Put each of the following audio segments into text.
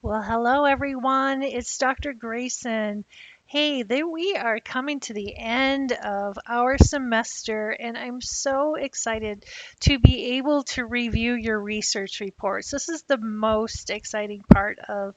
Well, hello everyone. It's Dr. Grayson. Hey, there we are coming to the end of our semester, and I'm so excited to be able to review your research reports. This is the most exciting part of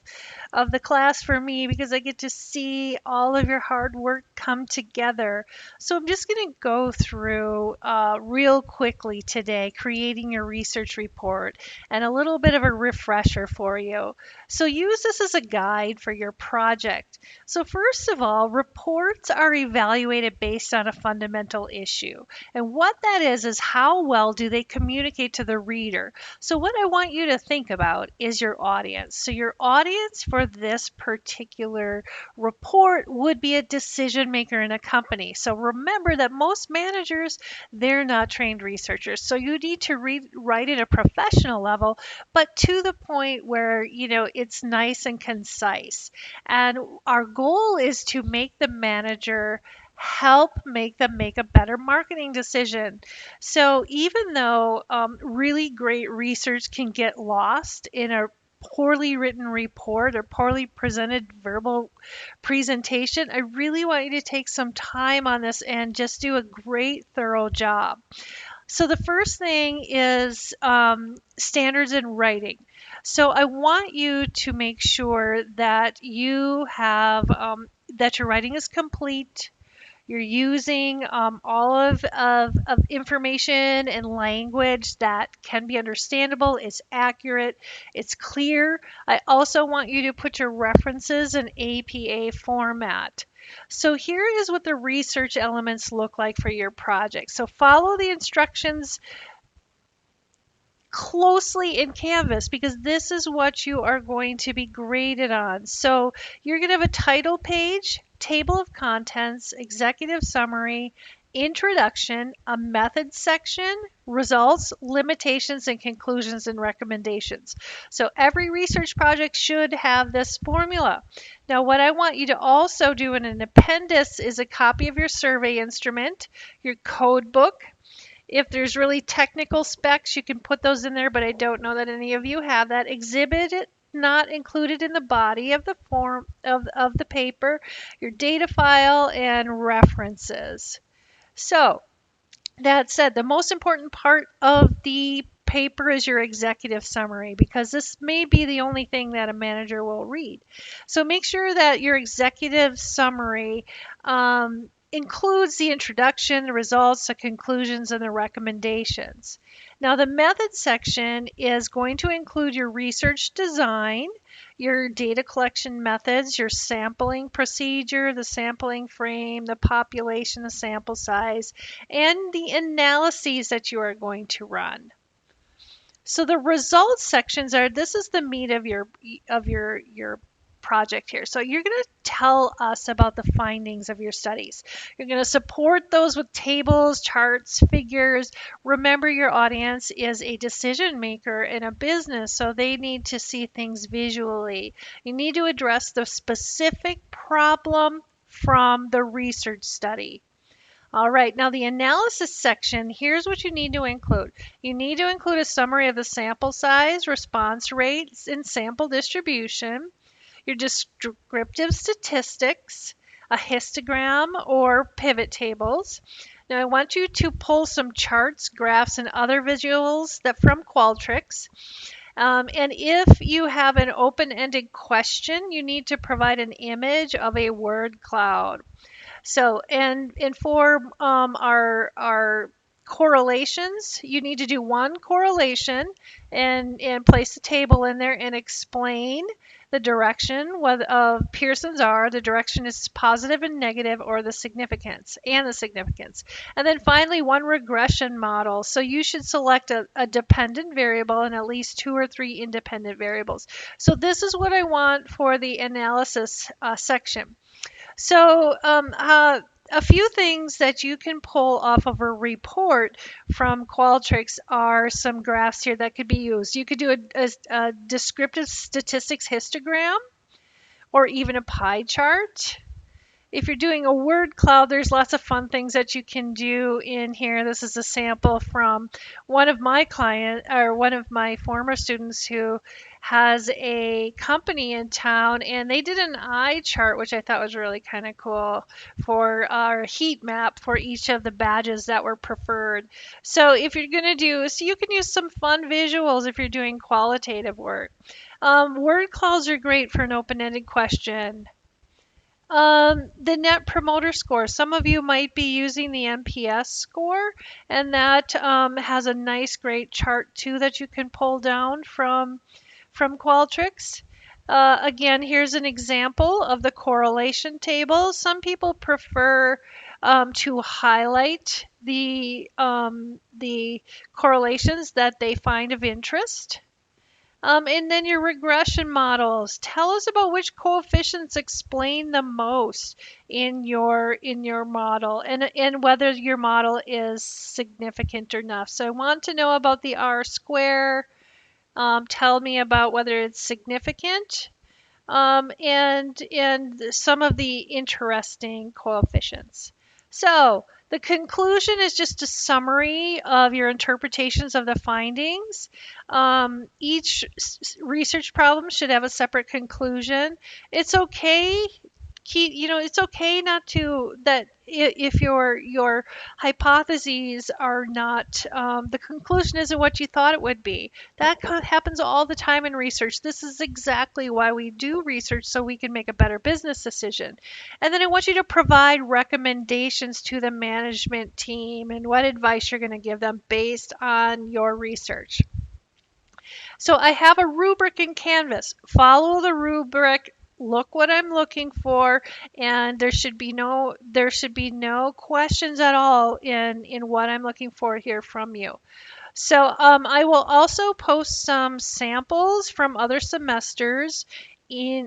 the class for me because I get to see all of your hard work come together. So I'm just going to go through real quickly today, creating your research report and a little bit of a refresher for you. So use this as a guide for your project. So first of all, reports are evaluated based on a fundamental issue. And what that is how well do they communicate to the reader? So what I want you to think about is your audience. So your audience for this particular report would be a decision maker in a company. So remember that most managers, they're not trained researchers. So you need to write at a professional level, but to the point where, it's nice and concise. And our goal is to make the manager help make them make a better marketing decision. So even though really great research can get lost in a poorly written report or poorly presented verbal presentation, I really want you to take some time on this and just do a great, thorough job. So the first thing is standards in writing. So I want you to make sure that you have that your writing is complete. You're using all of information and language that can be understandable, it's accurate, it's clear. I also want you to put your references in APA format. So here is what the research elements look like for your project. So follow the instructions closely in Canvas because this is what you are going to be graded on. So you're going to have a title page, table of contents, executive summary, introduction, a method section, results, limitations, and conclusions and recommendations. So every research project should have this formula. Now, what I want you to also do in an appendix is a copy of your survey instrument, your code book. If there's really technical specs, you can put those in there, but I don't know that any of you have that. Exhibit not included in the body of the form of the paper, your data file, and references. So that said, the most important part of the paper is your executive summary because this may be the only thing that a manager will read. So make sure that your executive summary includes the introduction, the results, the conclusions, and the recommendations. Now, the method section is going to include your research design, your data collection methods, your sampling procedure, the sampling frame, the population, the sample size, and the analyses that you are going to run. So the results sections are this is the meat of your project here. So you're going to tell us about the findings of your studies. You're going to support those with tables, charts, figures. Remember, your audience is a decision maker in a business, so they need to see things visually. You need to address the specific problem from the research study. All right, now the analysis section, here's what you need to include. You need to include a summary of the sample size, response rates, and sample distribution, your descriptive statistics, a histogram or pivot tables. Now I want you to pull some charts, graphs, and other visuals that from Qualtrics. And if you have an open-ended question, you need to provide an image of a word cloud. So, and for our correlations, you need to do one correlation and place a table in there and explain the direction of Pearson's R. The direction is positive and negative, or the significance and the significance. And then finally, one regression model. So you should select a dependent variable and at least 2 or 3 independent variables. So this is what I want for the analysis section. So, a few things that you can pull off of a report from Qualtrics are some graphs here that could be used. You could do a descriptive statistics histogram or even a pie chart. If you're doing a word cloud, there's lots of fun things that you can do in here. This is a sample from one of my former students who has a company in town, and they did an eye chart, which I thought was really kind of cool, for our heat map for each of the badges that were preferred. So if you're going to do, so you can use some fun visuals if you're doing qualitative work. Word clouds are great for an open-ended question. The Net Promoter Score. Some of you might be using the NPS score, and that has a nice, great chart too that you can pull down from Qualtrics. Again, here's an example of the correlation table. Some people prefer to highlight the correlations that they find of interest. And then your regression models. Tell us about which coefficients explain the most in your model, and whether your model is significant or not. So I want to know about the R square. Tell me about whether it's significant, and some of the interesting coefficients. So the conclusion is just a summary of your interpretations of the findings. Each research problem should have a separate conclusion. It's okay. It's okay not to that if your hypotheses are not the conclusion isn't what you thought it would be. That happens all the time in research. This is exactly why we do research, so we can make a better business decision. And then I want you to provide recommendations to the management team and what advice you're going to give them based on your research. So I have a rubric in Canvas. Follow the rubric. Look what I'm looking for, and there should be no questions at all in what I'm looking for here from you. So I will also post some samples from other semesters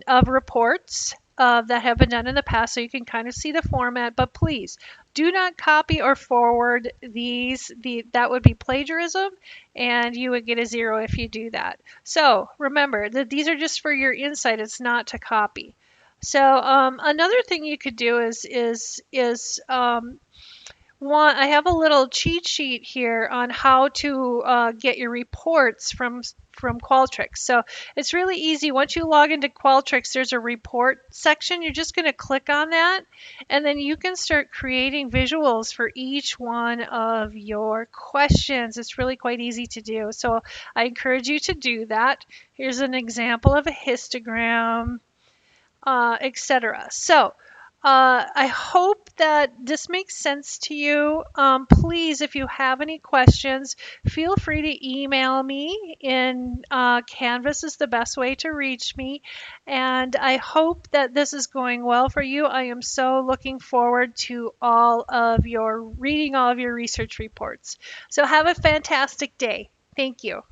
of reports that have been done in the past, so you can kind of see the format. But please do not copy or forward these. That would be plagiarism, and you would get a 0 if you do that. So remember that these are just for your insight. It's not to copy. So another thing you could do is I have a little cheat sheet here on how to get your reports from Qualtrics. So it's really easy. Once you log into Qualtrics, there's a report section. You're just going to click on that, and then you can start creating visuals for each one of your questions. It's really quite easy to do. So I encourage you to do that. Here's an example of a histogram, etc. So I hope that this makes sense to you. Please, if you have any questions, feel free to email me. In Canvas is the best way to reach me. And I hope that this is going well for you. I am so looking forward to reading all of your research reports. So have a fantastic day. Thank you.